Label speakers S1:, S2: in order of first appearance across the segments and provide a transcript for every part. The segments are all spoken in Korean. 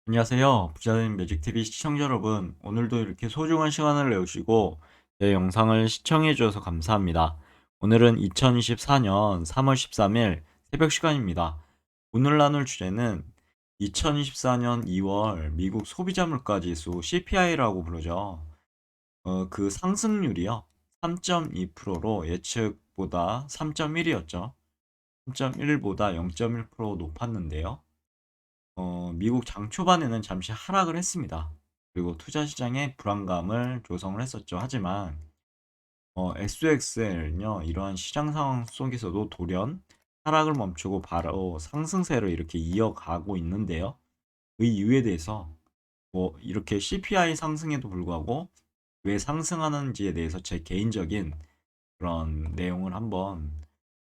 S1: 안녕하세요. 부자된 매직TV 시청자 여러분. 오늘도 이렇게 소중한 시간을 내주시고 제 영상을 시청해 주셔서 감사합니다. 오늘은 2024년 3월 13일 새벽 시간입니다. 오늘 나눌 주제는 2024년 2월 미국 소비자 물가 지수 CPI라고 부르죠. 그 상승률이요. 3.2%로 예측보다 3.1이었죠. 3.1보다 0.1% 높았는데요. 미국 장 초반에는 잠시 하락을 했습니다. 그리고 투자 시장에 불안감을 조성을 했었죠. 하지만 SXL은요, 이러한 시장 상황 속에서도 돌연 하락을 멈추고 바로 상승세를 이렇게 이어가고 있는데요. 그 이유에 대해서 뭐 이렇게 CPI 상승에도 불구하고 왜 상승하는지에 대해서 제 개인적인 그런 내용을 한번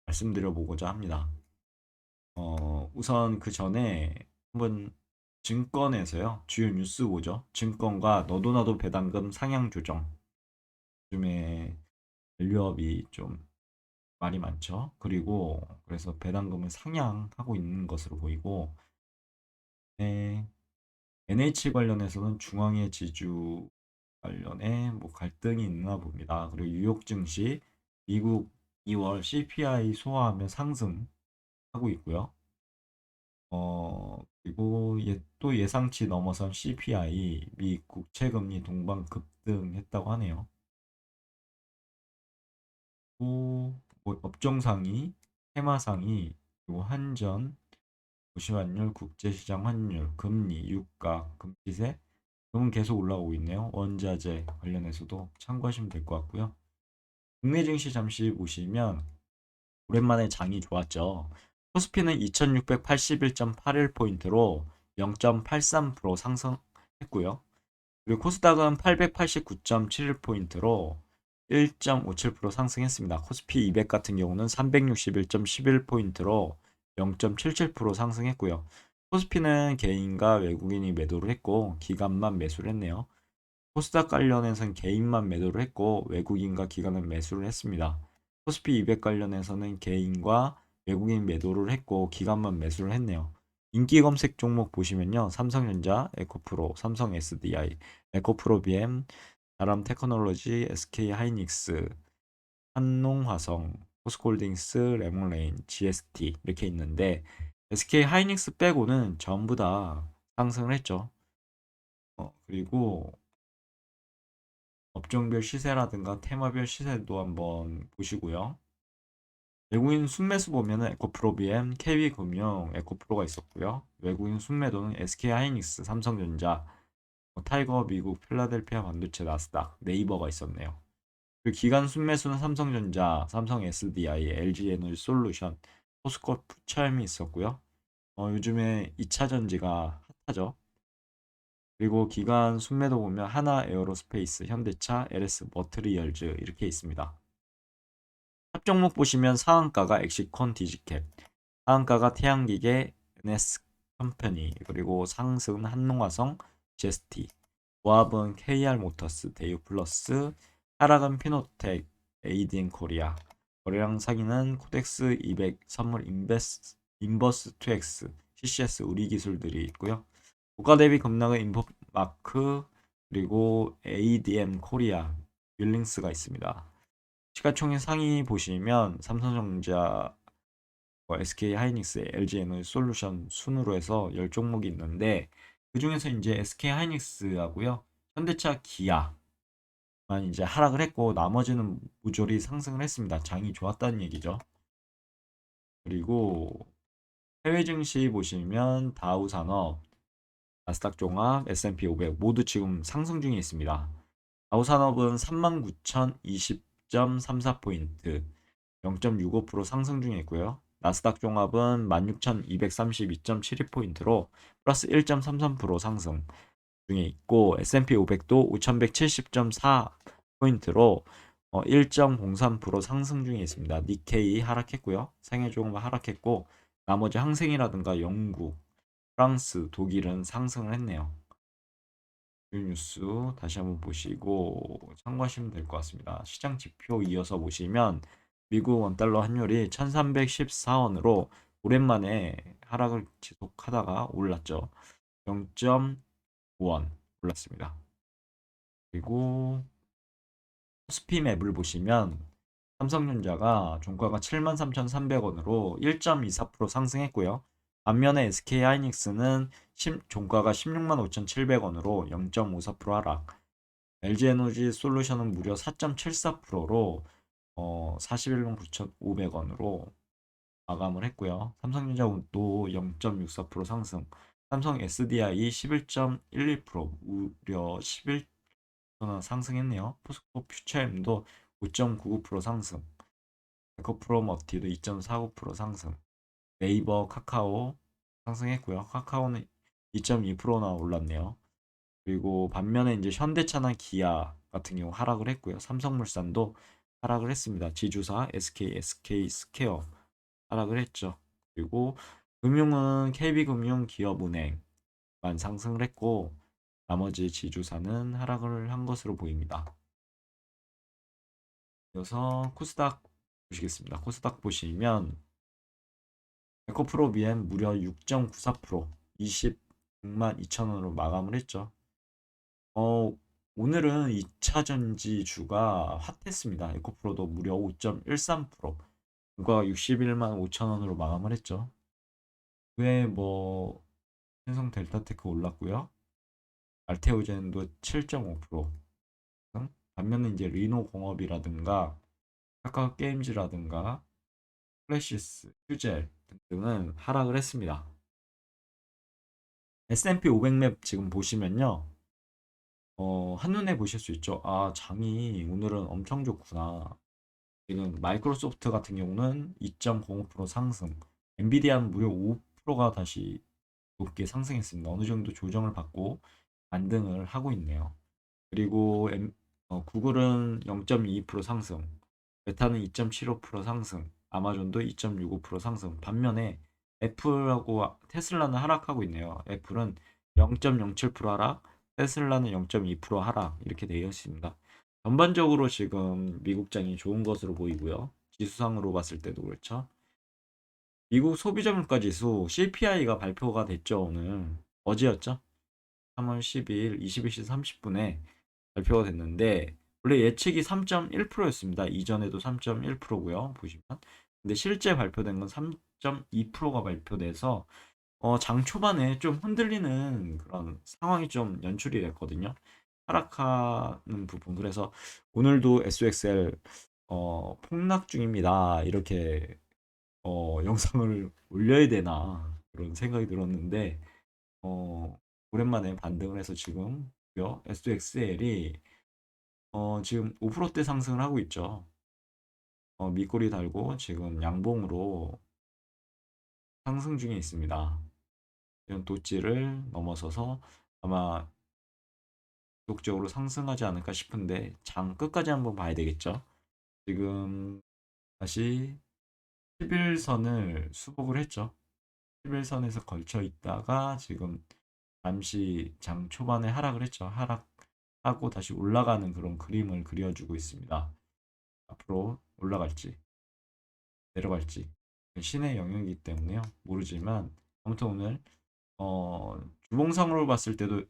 S1: 말씀드려 보고자 합니다. 우선 그 전에 한번 증권에서요. 주요 뉴스 보죠. 증권가 너도나도 배당금 상향 조정. 요즘에 밸류업이 좀 말이 많죠. 그리고 그래서 배당금을 상향하고 있는 것으로 보이고, 네, NH 관련해서는 중앙의 지주 관련해 뭐 갈등이 있나 봅니다. 그리고 뉴욕 증시 미국 2월 CPI 소화하며 상승하고 있고요. 그리고 또 예상치 넘어선 CPI, 미 국채금리 동반 급등했다고 하네요. 또, 뭐 업종상이, 테마상이, 그리고 한전, 도시환율, 국제시장 환율, 금리, 유가, 금시세, 금은 계속 올라오고 있네요. 원자재 관련해서도 참고하시면 될 것 같고요. 국내 증시 잠시 보시면 오랜만에 장이 좋았죠. 코스피는 2681.81포인트로 0.83% 상승했고요. 그리고 코스닥은 889.71포인트로 1.57% 상승했습니다. 코스피 200 같은 경우는 361.11포인트로 0.77% 상승했고요. 코스피는 개인과 외국인이 매도를 했고 기관만 매수를 했네요. 코스닥 관련해서는 개인만 매도를 했고 외국인과 기관은 매수를 했습니다. 코스피 200 관련해서는 개인과 외국인 매도를 했고 기관만 매수를 했네요. 인기 검색 종목 보시면요. 삼성전자, 에코프로, 삼성 SDI, 에코프로 BM, 다람 테크놀로지, SK 하이닉스, 한농화성, 포스코홀딩스, 레몬레인, GST 이렇게 있는데 SK 하이닉스 빼고는 전부 다 상승을 했죠. 그리고 업종별 시세라든가 테마별 시세도 한번 보시고요. 외국인 순매수 보면은 에코프로 BM, KB금융, 에코프로가 있었고요. 외국인 순매도는 SK하이닉스, 삼성전자, 타이거 미국, 필라델피아 반도체, 나스닥, 네이버가 있었네요. 그리고 기간 순매수는 삼성전자, 삼성 SDI, LG 에너지 솔루션, 포스코프 철미 있었고요. 요즘에 2차 전지가 핫하죠. 그리고 기관 순매도 보면 하나 에어로스페이스, 현대차, LS 머트리얼즈 이렇게 있습니다. 탑 종목 보시면 상한가가 엑시콘 디지캡, 하한가가 태양기계 NS 컴퍼니, 그리고 상승은 한농화성 제스티, 보합은 KR 모터스, 대유플러스, 하락은 피노텍, ADN 코리아, 거래량 상위는 코덱스 200 선물 인버스 2X, CCS 우리 기술들이 있고요. 국가 대비 급락은 인포마크, 그리고 ADM 코리아, 윌링스가 있습니다. 시가총액 상위 보시면 삼성전자, SK 하이닉스, LG 에너지 솔루션 순으로 해서 10종목이 있는데 그 중에서 이제 SK 하이닉스하고요. 현대차, 기아만 이제 하락을 했고 나머지는 무조리 상승을 했습니다. 장이 좋았다는 얘기죠. 그리고 해외 증시 보시면 다우산업, 나스닥 종합, S&P 500 모두 지금 상승 중에 있습니다. 다우산업은 39,020.34포인트 0.65% 상승 중에 있고요. 나스닥 종합은 16,232.72포인트로 플러스 1.33% 상승 중에 있고 S&P 500도 5,170.4포인트로 1.03% 상승 중에 있습니다. 니케이 하락했고요. 생애종합 하락했고 나머지 항생이라든가 영국, 프랑스, 독일은 상승을 했네요. 이 뉴스 다시 한번 보시고 참고하시면 될 것 같습니다. 시장 지표 이어서 보시면 미국 원달러 환율이 1314원으로 오랜만에 하락을 지속하다가 올랐죠. 0.5원 올랐습니다. 그리고 코스피 맵을 보시면 삼성전자가 종가가 73,300원으로 1.24% 상승했고요. 반면에 SK하이닉스는 종가가 165,700원으로 0.54% 하락. LG에너지 솔루션은 무려 4.74%로 41만 9,500원으로 마감을 했고요. 삼성전자도 0.64% 상승. 삼성 SDI 11.12% 무려 11% 상승했네요. 포스코 퓨처엠도 5.99% 상승. 에코프로머티도 2.49% 상승. 네이버 카카오 상승했고요. 카카오는 2.2%나 올랐네요. 그리고 반면에 이제 현대차나 기아 같은 경우 하락을 했고요. 삼성물산도 하락을 했습니다. 지주사 SK 스퀘어 하락을 했죠. 그리고 금융은 KB금융, 기업은행만 상승을 했고 나머지 지주사는 하락을 한 것으로 보입니다. 그래서 코스닥 보시겠습니다. 코스닥 보시면 에코프로 BM 무려 6.94% 26만 2천원으로 마감을 했죠. 오늘은 2차 전지주가 핫했습니다. 에코프로도 무려 5.13%, 주가가 61만 5천원으로 마감을 했죠. 그에 뭐 신성 델타테크 올랐고요. 알테오젠도 7.5%. 반면에 이제 리노 공업이라든가 카카오 게임즈라든가 플래시스, 휴젤 등등은 하락을 했습니다. S&P 500맵 지금 보시면요. 한눈에 보실 수 있죠. 아, 장이 오늘은 엄청 좋구나. 지금 마이크로소프트 같은 경우는 2.05% 상승, 엔비디아는 무려 5%가 다시 높게 상승했습니다. 어느 정도 조정을 받고 반등을 하고 있네요. 그리고 구글은 0.22% 상승, 메타는 2.75% 상승, 아마존도 2.65% 상승. 반면에 애플하고 테슬라는 하락하고 있네요. 애플은 0.07% 하락, 테슬라는 0.2% 하락 이렇게 되어 있습니다. 전반적으로 지금 미국장이 좋은 것으로 보이고요. 지수상으로 봤을 때도 그렇죠. 미국 소비자 물가 지수 CPI가 발표가 됐죠, 오늘. 어제였죠? 3월 10일 21시 30분에 발표가 됐는데 원래 예측이 3.1%였습니다. 이전에도 3.1%고요. 보시면. 근데 실제 발표된 건 3.2%가 발표돼서 장 초반에 좀 흔들리는 그런 상황이 좀 연출이 됐거든요. 하락하는 부분. 그래서 오늘도 SXL 폭락 중입니다. 이렇게 영상을 올려야 되나 그런 생각이 들었는데 오랜만에 반등을 해서 지금 SXL이 지금 5%대 상승을 하고 있죠. 밑꼬리 달고 지금 양봉으로 상승 중에 있습니다. 이런 도치를 넘어서서 아마 지속적으로 상승하지 않을까 싶은데 장 끝까지 한번 봐야 되겠죠. 지금 다시 11선을 수복을 했죠. 11선에서 걸쳐 있다가 지금 잠시 장 초반에 하락을 했죠. 하락하고 다시 올라가는 그런 그림을 그려주고 있습니다. 앞으로 올라갈지 내려갈지 신의 영역이기 때문에요. 모르지만 아무튼 오늘 주봉상으로 봤을 때도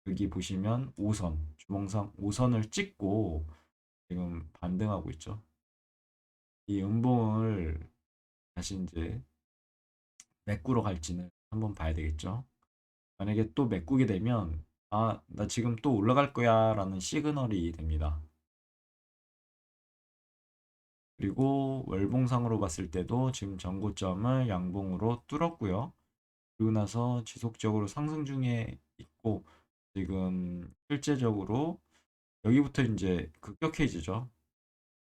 S1: 여기 보시면 5선 주봉상 5선을 찍고 지금 반등하고 있죠. 이 음봉을 다시 이제 메꾸러 갈지는 한번 봐야 되겠죠. 만약에 또 메꾸게 되면 아, 나 지금 또 올라갈 거야 라는 시그널이 됩니다. 그리고 월봉상으로 봤을 때도 지금 전고점을 양봉으로 뚫었고요. 그리고 나서 지속적으로 상승 중에 있고 지금 실제적으로 여기부터 이제 급격해지죠.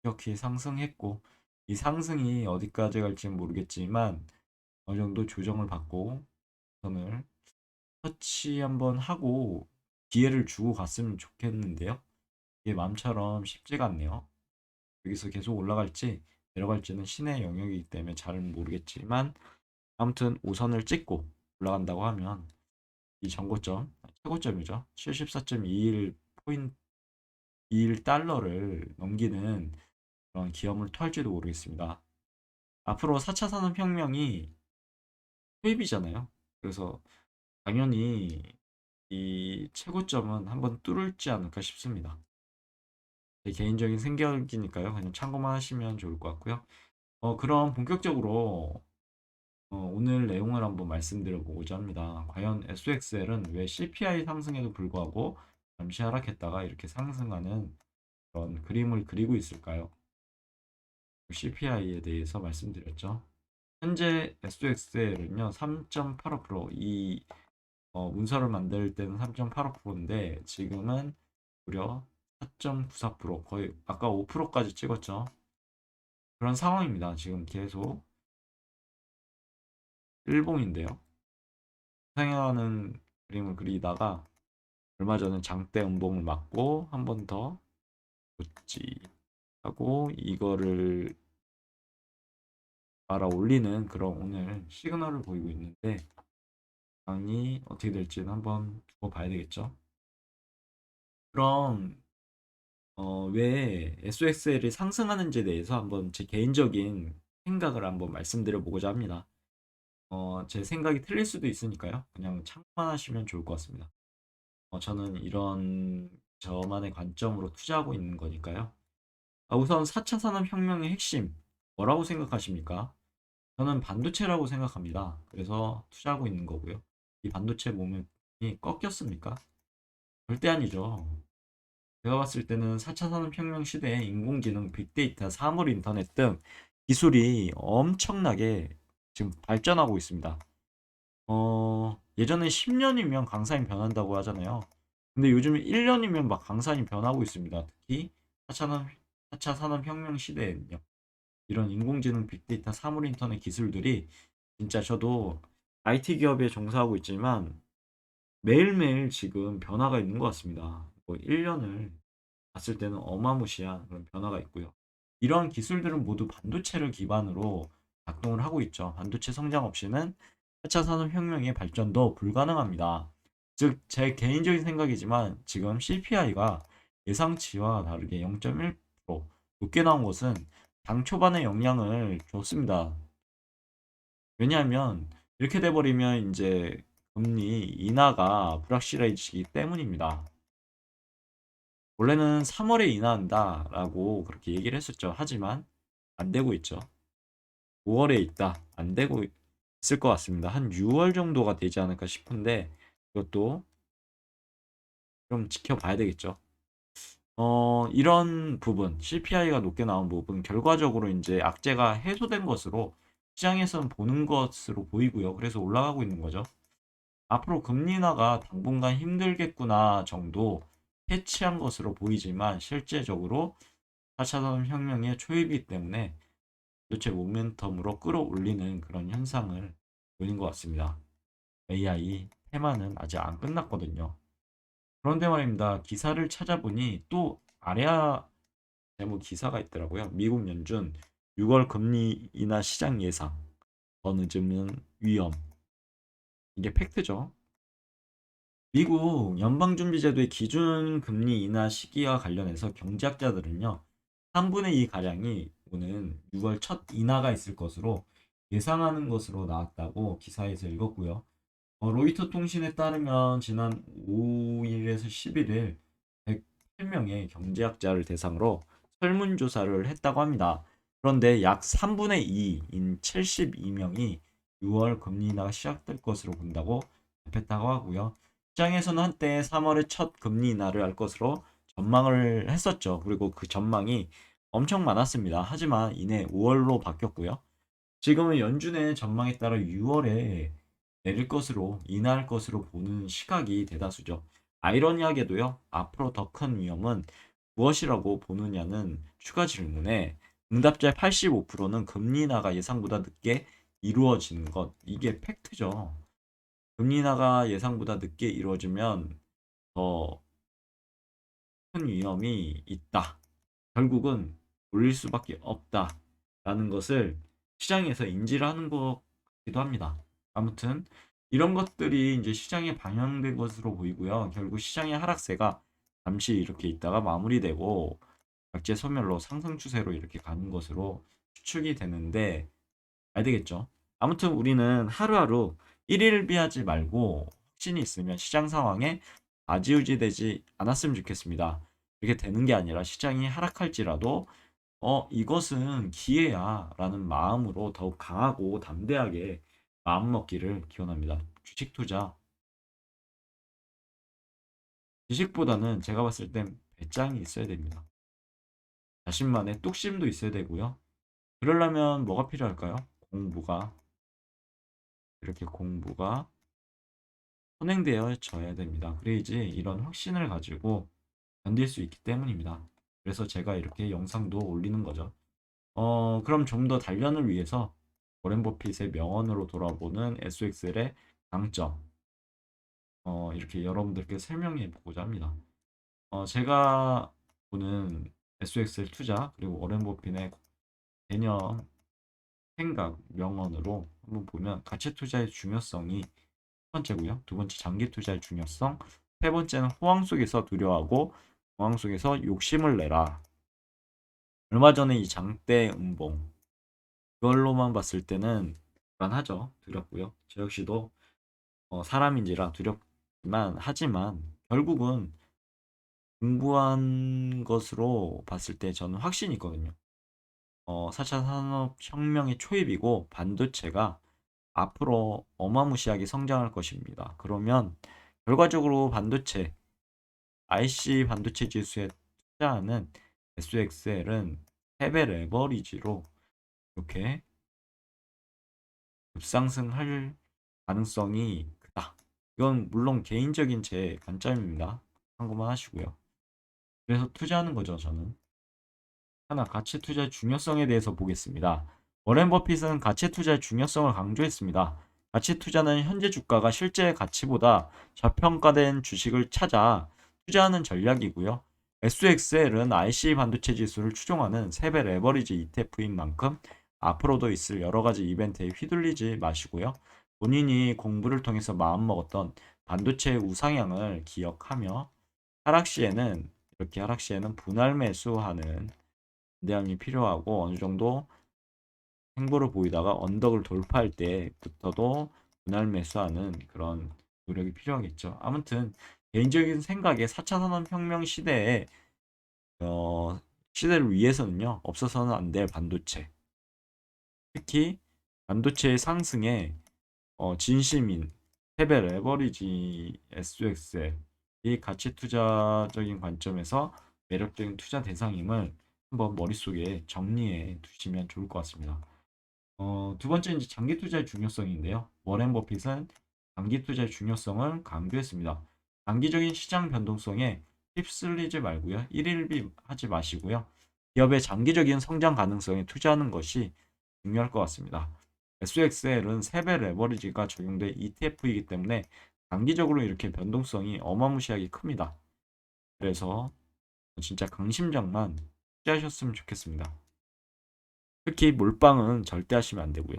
S1: 급격히 상승했고 이 상승이 어디까지 갈지는 모르겠지만 어느 정도 조정을 받고 선을 터치 한번 하고 기회를 주고 갔으면 좋겠는데요. 이게 마음처럼 쉽지가 않네요. 여기서 계속 올라갈지 내려갈지는 신의 영역이기 때문에 잘 모르겠지만 아무튼 5선을 찍고 올라간다고 하면 이 전고점 최고점이죠. 74.21 포인트 21달러를 넘기는 그런 기염을 토할지도 모르겠습니다. 앞으로 4차 산업혁명이 투입이잖아요. 그래서 당연히 이 최고점은 한번 뚫을지 않을까 싶습니다. 제 개인적인 생각이니까요. 그냥 참고만 하시면 좋을 것 같고요. 그럼 본격적으로 오늘 내용을 한번 말씀드려 보고자 합니다. 과연 SXL은 왜 CPI 상승에도 불구하고 잠시 하락했다가 이렇게 상승하는 그런 그림을 그리고 있을까요? CPI에 대해서 말씀드렸죠. 현재 SXL은요, 3.85%, 문서를 만들 때는 3.85%인데 지금은 무려 4.94%, 거의 아까 5%까지 찍었죠. 그런 상황입니다. 지금 계속 일봉인데요. 상향하는 그림을 그리다가 얼마 전에 장대 음봉을 맞고 한 번 더 좋지 하고 이거를 말아 올리는 그런 오늘 시그널을 보이고 있는데 강이 어떻게 될지는 한번 두고 봐야 되겠죠. 그럼 왜 SOXL이 상승하는지에 대해서 한번 제 개인적인 생각을 한번 말씀드려 보고자 합니다. 제 생각이 틀릴 수도 있으니까요. 그냥 참고만 하시면 좋을 것 같습니다. 저는 이런 저만의 관점으로 투자하고 있는 거니까요. 우선 4차 산업혁명의 핵심 뭐라고 생각하십니까? 저는 반도체라고 생각합니다. 그래서 투자하고 있는 거고요. 이 반도체 모멘이 꺾였습니까? 절대 아니죠. 제가 봤을 때는 4차 산업혁명 시대에 인공지능, 빅데이터, 사물 인터넷 등 기술이 엄청나게 지금 발전하고 있습니다. 예전에 10년이면 강산이 변한다고 하잖아요. 근데 요즘에 1년이면 막 강산이 변하고 있습니다. 특히 4차 산업, 4차 산업혁명 시대에는요. 이런 인공지능, 빅데이터, 사물 인터넷 기술들이 진짜 저도 IT 기업에 종사하고 있지만 매일매일 지금 변화가 있는 것 같습니다. 뭐 1년을 봤을 때는 어마무시한 그런 변화가 있고요. 이러한 기술들은 모두 반도체를 기반으로 작동을 하고 있죠. 반도체 성장 없이는 4차 산업혁명의 발전도 불가능합니다. 즉, 제 개인적인 생각이지만 지금 CPI가 예상치와 다르게 0.1% 높게 나온 것은 장 초반에 영향을 줬습니다. 왜냐하면 이렇게 돼버리면 이제 금리 인하가 불확실해지기 때문입니다. 원래는 3월에 인하한다라고 그렇게 얘기를 했었죠. 하지만 안 되고 있죠. 5월에 있다. 안 되고 있을 것 같습니다. 한 6월 정도가 되지 않을까 싶은데 이것도 좀 지켜봐야 되겠죠. 이런 부분, CPI가 높게 나온 부분, 결과적으로 이제 악재가 해소된 것으로 시장에서는 보는 것으로 보이고요. 그래서 올라가고 있는 거죠. 앞으로 금리 인하가 당분간 힘들겠구나 정도 패치한 것으로 보이지만 실제적으로 4차 산업혁명의 초입이기 때문에 도대체 모멘텀으로 끌어올리는 그런 현상을 보이는 것 같습니다. AI 테마는 아직 안 끝났거든요. 그런데 말입니다. 기사를 찾아보니 또 아래아 제목 기사가 있더라고요. 미국 연준 6월 금리 인하 시장 예상 더 늦으면 위험. 이게 팩트죠. 미국 연방준비제도의 기준금리 인하 시기와 관련해서 경제학자들은요, 3분의 2 가량이 오는 6월 첫 인하가 있을 것으로 예상하는 것으로 나왔다고 기사에서 읽었고요. 로이터 통신에 따르면 지난 5일에서 11일 108명의 경제학자를 대상으로 설문조사를 했다고 합니다. 그런데 약 3분의 2인 72명이 6월 금리 인하가 시작될 것으로 본다고 답했다고 하고요. 시장에서는 한때 3월에 첫 금리 인하를 할 것으로 전망을 했었죠. 그리고 그 전망이 엄청 많았습니다. 하지만 이내 5월로 바뀌었고요. 지금은 연준의 전망에 따라 6월에 내릴 것으로 인하할 것으로 보는 시각이 대다수죠. 아이러니하게도요. 앞으로 더 큰 위험은 무엇이라고 보느냐는 추가 질문에 응답자의 85%는 금리 인하가 예상보다 늦게 이루어지는 것. 이게 팩트죠. 금리 인하가 예상보다 늦게 이루어지면 더 큰 위험이 있다. 결국은 올릴 수밖에 없다라는 것을 시장에서 인지를 하는 것 같기도 합니다. 아무튼 이런 것들이 이제 시장에 반영된 것으로 보이고요. 결국 시장의 하락세가 잠시 이렇게 있다가 마무리되고 약재 소멸로 상승 추세로 이렇게 가는 것으로 추측이 되는데 알 되겠죠? 아무튼 우리는 하루하루 일일 비하지 말고 확신이 있으면 시장 상황에 좌지우지되지 않았으면 좋겠습니다. 이렇게 되는 게 아니라 시장이 하락할지라도 이것은 기회야 라는 마음으로 더욱 강하고 담대하게 마음먹기를 기원합니다. 주식 투자, 지식보다는 제가 봤을 땐 배짱이 있어야 됩니다. 자신만의 뚝심도 있어야 되고요. 그러려면 뭐가 필요할까요? 공부가, 이렇게 공부가 선행되어져야 됩니다. 그래야지 이런 확신을 가지고 견딜 수 있기 때문입니다. 그래서 제가 이렇게 영상도 올리는 거죠. 그럼 좀 더 단련을 위해서 워렌 버핏의 명언으로 돌아보는 SXL의 강점, 이렇게 여러분들께 설명해 보고자 합니다. 제가 보는 SXL 투자 그리고 워렌 버핏의 개념, 생각, 명언으로 한번 보면 가치 투자의 중요성이 첫 번째고요. 두 번째 장기 투자의 중요성, 세 번째는 호황 속에서 두려워하고 공황 속에서 욕심을 내라. 얼마 전에 이 장대 음봉 그걸로만 봤을 때는 불안하죠. 두렵고요. 저 역시도 사람인지라 두렵지만 하지만 결국은 공부한 것으로 봤을 때 저는 확신이 있거든요. 4차 산업혁명의 초입이고 반도체가 앞으로 어마무시하게 성장할 것입니다. 그러면 결과적으로 반도체, IC 반도체 지수에 투자하는 SXL은 3배 레버리지로 이렇게 급상승할 가능성이 크다. 이건 물론 개인적인 제 관점입니다. 참고만 하시고요. 그래서 투자하는 거죠, 저는. 하나, 가치 투자의 중요성에 대해서 보겠습니다. 워렌 버핏은 가치 투자의 중요성을 강조했습니다. 가치 투자는 현재 주가가 실제 가치보다 저평가된 주식을 찾아 투자하는 전략이고요. SXL은 IC 반도체 지수를 추종하는 3배 레버리지 ETF인 만큼 앞으로도 있을 여러 가지 이벤트에 휘둘리지 마시고요. 본인이 공부를 통해서 마음먹었던 반도체의 우상향을 기억하며 하락 시에는 분할 매수하는 대응이 필요하고 어느 정도 행보를 보이다가 언덕을 돌파할 때부터도 분할 매수하는 그런 노력이 필요하겠죠. 아무튼 개인적인 생각에 4차 산업혁명 시대에 시대를 위해서는요 없어서는 안 될 반도체, 특히 반도체의 상승에 진심인 패배 레버리지 SXL 이 가치 투자적인 관점에서 매력적인 투자 대상임을 한번 머릿속에 정리해 두시면 좋을 것 같습니다. 두 번째 이제 장기 투자의 중요성인데요. 워렌 버핏은 장기 투자의 중요성을 강조했습니다. 단기적인 시장 변동성에 휩쓸리지 말고요. 일일비 하지 마시고요. 기업의 장기적인 성장 가능성에 투자하는 것이 중요할 것 같습니다. SXL은 3배 레버리지가 적용된 ETF이기 때문에 단기적으로 이렇게 변동성이 어마무시하게 큽니다. 그래서 진짜 강심장만 투자하셨으면 좋겠습니다. 특히 몰빵은 절대 하시면 안 되고요.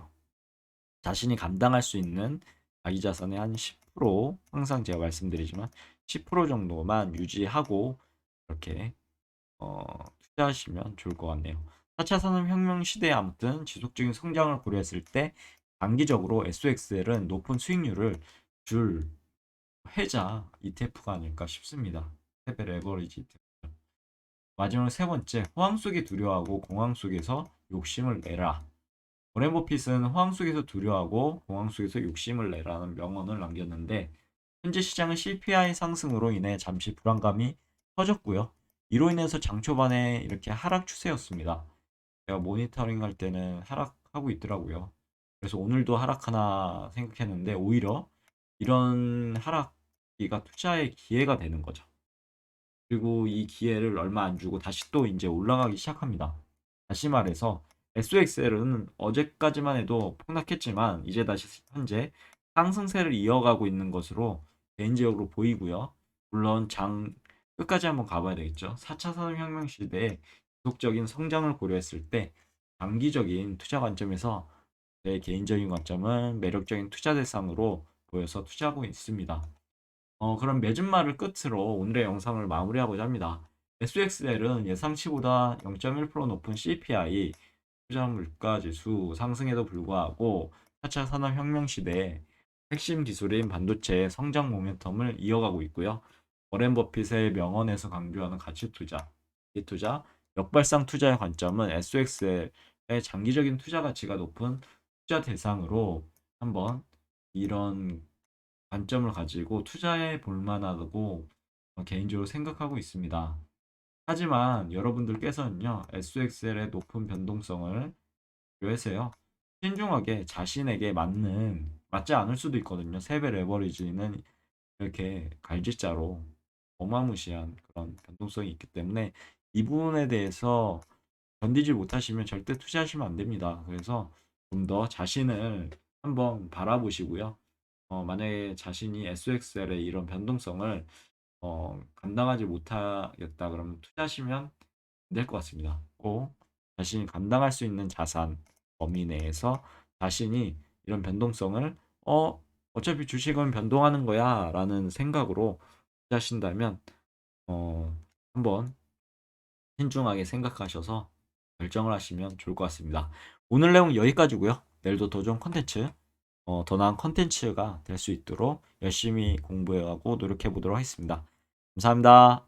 S1: 자신이 감당할 수 있는 자기 자산의 한 10%, 항상 제가 말씀드리지만 10% 정도만 유지하고 이렇게 투자하시면 좋을 것 같네요. 4차 산업혁명 시대에 아무튼 지속적인 성장을 고려했을 때 단기적으로 SXL은 높은 수익률을 줄 해자 ETF가 아닐까 싶습니다. 세배 레버리지 ETF. 마지막 세 번째, 호황 속에 두려워하고 공황 속에서 욕심을 내라. 워렌 버핏은 호황 속에서 두려워하고 공황 속에서 욕심을 내라는 명언을 남겼는데 현재 시장은 CPI 상승으로 인해 잠시 불안감이 커졌고요. 이로 인해서 장 초반에 이렇게 하락 추세였습니다. 제가 모니터링 할 때는 하락하고 있더라고요. 그래서 오늘도 하락하나 생각했는데 오히려 이런 하락기가 투자의 기회가 되는 거죠. 그리고 이 기회를 얼마 안 주고 다시 또 이제 올라가기 시작합니다. 다시 말해서 SXL은 어제까지만 해도 폭락했지만 이제 다시 현재 상승세를 이어가고 있는 것으로 개인적으로 보이고요. 물론 장 끝까지 한번 가봐야 되겠죠. 4차 산업혁명 시대에 지속적인 성장을 고려했을 때 장기적인 투자 관점에서 제 개인적인 관점은 매력적인 투자 대상으로 보여서 투자하고 있습니다. 그럼 맺은 말을 끝으로 오늘의 영상을 마무리하고자 합니다. SXL은 예상치보다 0.1% 높은 CPI, 투자 물가 지수 상승에도 불구하고 4차 산업혁명 시대에 핵심 기술인 반도체의 성장 모멘텀을 이어가고 있고요. 워렌 버핏의 명언에서 강조하는 가치 투자, 이 투자, 역발상 투자의 관점은 SOX의 장기적인 투자 가치가 높은 투자 대상으로 한번 이런 관점을 가지고 투자해 볼 만하다고 개인적으로 생각하고 있습니다. 하지만 여러분들께서는요, SOXL의 높은 변동성을 고려해서요, 신중하게 자신에게 맞지 않을 수도 있거든요. 3배 레버리지는 이렇게 갈짓자로 어마무시한 그런 변동성이 있기 때문에 이 부분에 대해서 견디지 못하시면 절대 투자하시면 안 됩니다. 그래서 좀 더 자신을 한번 바라보시고요. 만약에 자신이 SOXL의 이런 변동성을 감당하지 못하겠다 그러면 투자하시면 안 될 것 같습니다. 꼭 자신이 감당할 수 있는 자산 범위 내에서 자신이 이런 변동성을 어차피 주식은 변동하는 거야 라는 생각으로 투자하신다면 한번 신중하게 생각하셔서 결정을 하시면 좋을 것 같습니다. 오늘 내용 여기까지고요. 내일도 더 좋은 컨텐츠, 더 나은 컨텐츠가 될 수 있도록 열심히 공부해가고 노력해 보도록 하겠습니다. 감사합니다.